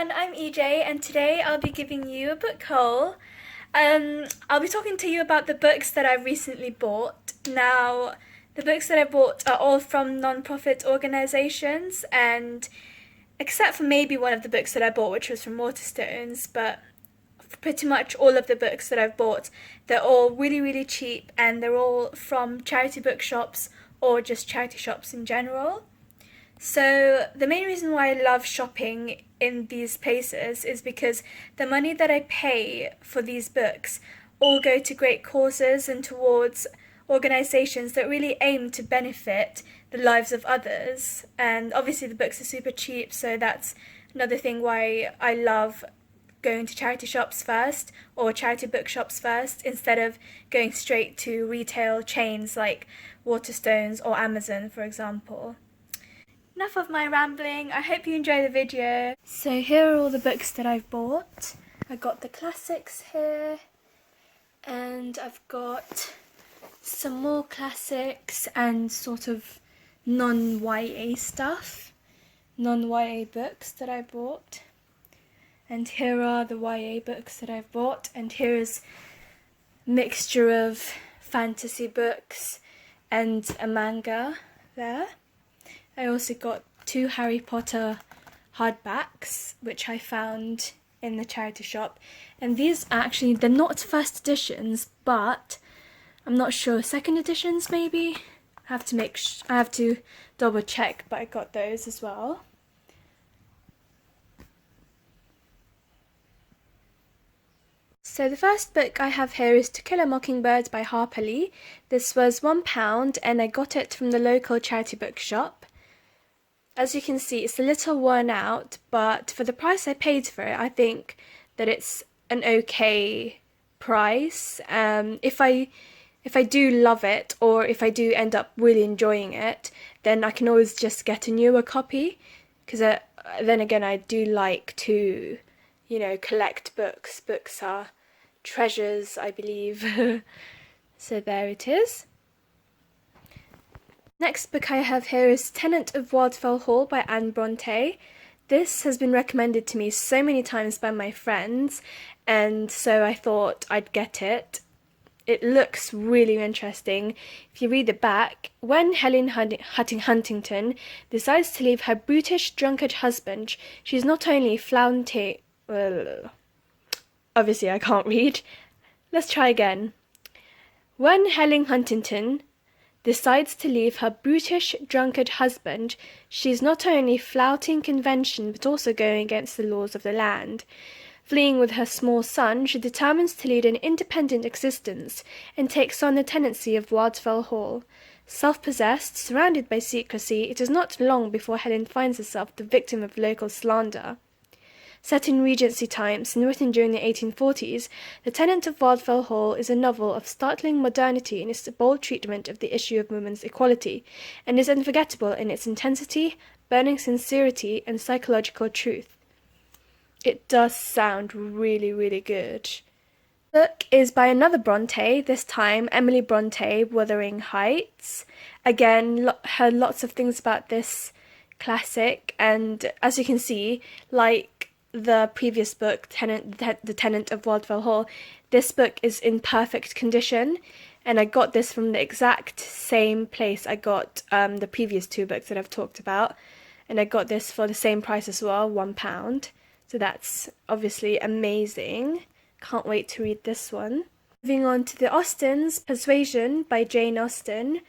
everyone, I'm EJ and today I'll be giving you a book haul. I'll be talking to you about the books that I've recently bought. Now, the books that I bought are all from non-profit organisations, and except for maybe one of the books that I bought, which was from Waterstones, but pretty much all of the books that I've bought, they're all really cheap, and they're all from charity bookshops or just charity shops in general. So the main reason why I love shopping in these places is because the money that I pay for these books all go to great causes and towards organisations that really aim to benefit the lives of others. And obviously the books are super cheap, so that's another thing why I love going to charity shops first or charity bookshops first instead of going straight to retail chains like Waterstones or Amazon, for example. Enough of my rambling, I hope you enjoy the video. So here are all the books that I've bought. I got the classics here, and I've got some more classics and sort of non-YA stuff, non-YA books that I bought. And here are the YA books that I've bought, and here is a mixture of fantasy books and a manga there. I also got 2 Harry Potter hardbacks, which I found in the charity shop. And these actually, they're not first editions, but I'm not sure, second editions maybe? I have to double check, but I got those as well. So the first book I have here is To Kill a Mockingbird by Harper Lee. This was £1 and I got it from the local charity bookshop. As you can see, it's a little worn out, but for the price I paid for it, I think that it's an okay price. If I do love it, or if I do end up really enjoying it, then I can always just get a newer copy, because then again, I do like to, collect books. Books are treasures, I believe. So there it is. Next book I have here is Tenant of Wildfell Hall by Anne Bronte. This has been recommended to me so many times by my friends, and so I thought I'd get it. It looks really interesting. If you read the back, when Helen Huntington decides to leave her brutish, drunkard husband, she's not only flaunting... Well, obviously I can't read. Let's try again. When Helen Huntington decides to leave her brutish, drunkard husband, she's not only flouting convention but also going against the laws of the land. Fleeing with her small son, she determines to lead an independent existence and takes on the tenancy of Wildfell Hall. Self-possessed, surrounded by secrecy, it is not long before Helen finds herself the victim of local slander. Set in Regency times and written during the 1840s, The Tenant of Wildfell Hall is a novel of startling modernity in its bold treatment of the issue of women's equality, and is unforgettable in its intensity, burning sincerity, and psychological truth. It does sound really good. The book is by another Bronte, this time Emily Bronte, Wuthering Heights. Again, heard lots of things about this classic, and as you can see, like the previous book, The Tenant of Wildfell Hall, this book is in perfect condition, and I got this from the exact same place I got the previous 2 books that I've talked about, and I got this for the same price as well, £1. So that's obviously amazing. Can't wait to read this one. Moving on to the Austens, Persuasion by Jane Austen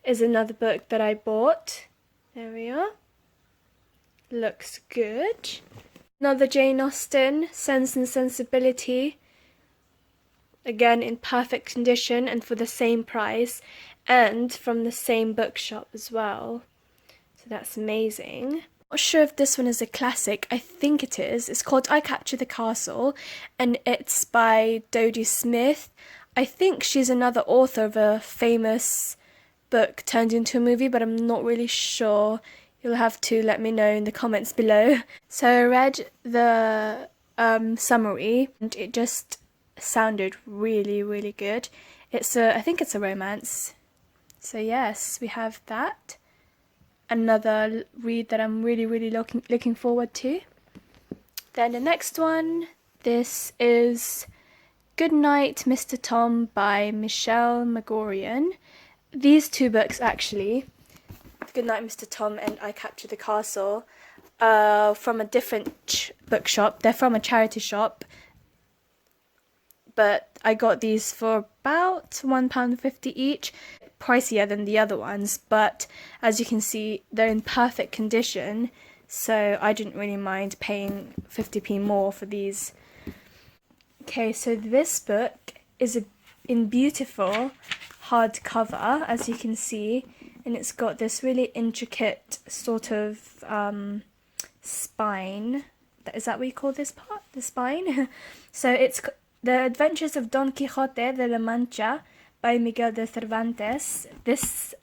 is another book that I bought. There we are. Looks good. Another Jane Austen, Sense and Sensibility. Again in perfect condition and for the same price, and from the same bookshop as well. So that's amazing. Not sure if this one is a classic. I think it is. It's called I Capture the Castle, and it's by Dodie Smith. I think she's another author of a famous book turned into a movie, but I'm not really sure. You'll have to let me know in the comments below. So I read the summary, and it just sounded really good. I think it's a romance. So yes, we have that. Another read that I'm really looking forward to. Then the next one, this is Good Night, Mr. Tom by Michelle Magorian. These two books actually, Good Night, Mr. Tom and I Captured the Castle, from a different bookshop. They're from a charity shop, but I got these for about £1.50 each. Pricier than the other ones, but as you can see, they're in perfect condition, so I didn't really mind paying 50p more for these. Okay, so this book is in beautiful hardcover, as you can see, and it's got this really intricate sort of spine. Is that what you call this part? The spine? So it's The Adventures of Don Quixote de la Mancha by Miguel de Cervantes.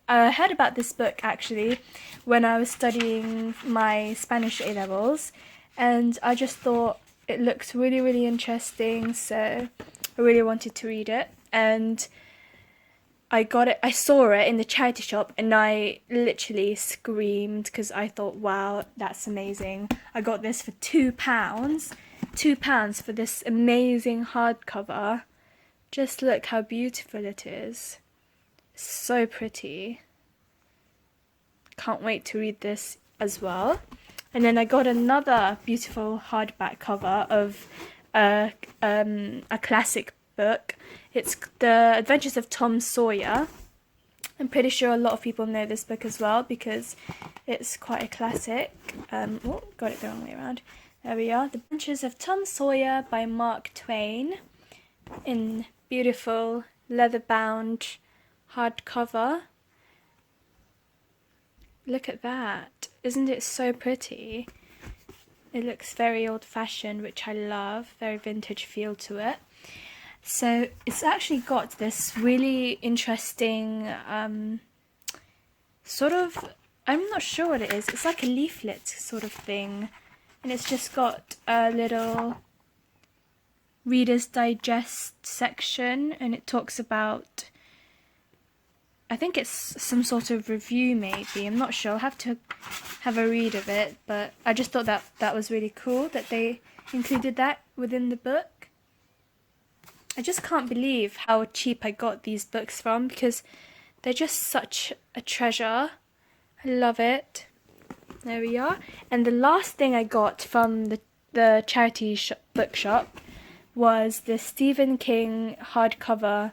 I heard about this book actually when I was studying my Spanish A-levels, and I just thought it looked really, really interesting, so I really wanted to read it. And I saw it in the charity shop, and I literally screamed because I thought, wow, that's amazing. I got this for £2. £2 for this amazing hardcover. Just look how beautiful it is. So pretty. Can't wait to read this as well. And then I got another beautiful hardback cover of a classic book. It's The Adventures of Tom Sawyer. I'm pretty sure a lot of people know this book as well because it's quite a classic. Oh, got it the wrong way around. There we are. The Adventures of Tom Sawyer by Mark Twain in beautiful leather-bound hardcover. Look at that. Isn't it so pretty? It looks very old-fashioned, which I love. Very vintage feel to it. So it's actually got this really interesting sort of, I'm not sure what it is. It's like a leaflet sort of thing. And it's just got a little Reader's Digest section, and it talks about, I think it's some sort of review maybe, I'm not sure, I'll have to have a read of it, but I just thought that was really cool that they included that within the book. I just can't believe how cheap I got these books from, because they're just such a treasure. I love it. There we are. And the last thing I got from the charity bookshop was the Stephen King hardcover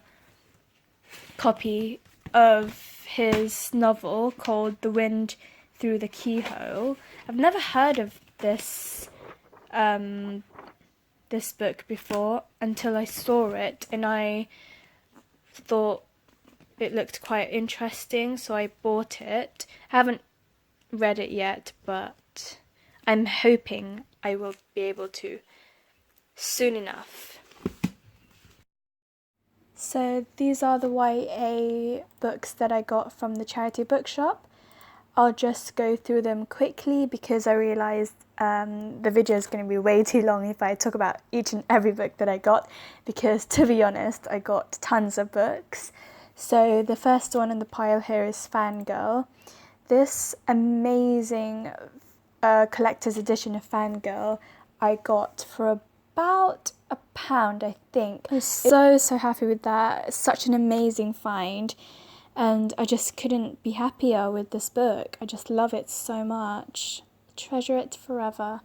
copy of his novel called The Wind Through the Keyhole. I've never heard of this this book before until I saw it, and I thought it looked quite interesting, so I bought it. I haven't read it yet, but I'm hoping I will be able to soon enough. So these are the YA books that I got from the charity bookshop. I'll just go through them quickly because I realised the video is going to be way too long if I talk about each and every book that I got, because to be honest, I got tons of books. So the first one in the pile here is Fangirl. This amazing collector's edition of Fangirl I got for about £1, I think. I was so happy with that. It's such an amazing find, and I just couldn't be happier with this book. I just love it so much. Treasure it forever.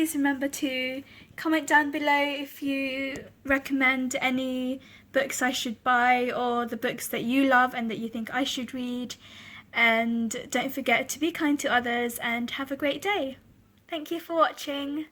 please remember to comment down below if you recommend any books I should buy, or the books that you love and that you think I should read. And don't forget to be kind to others, and have a great day. Thank you for watching.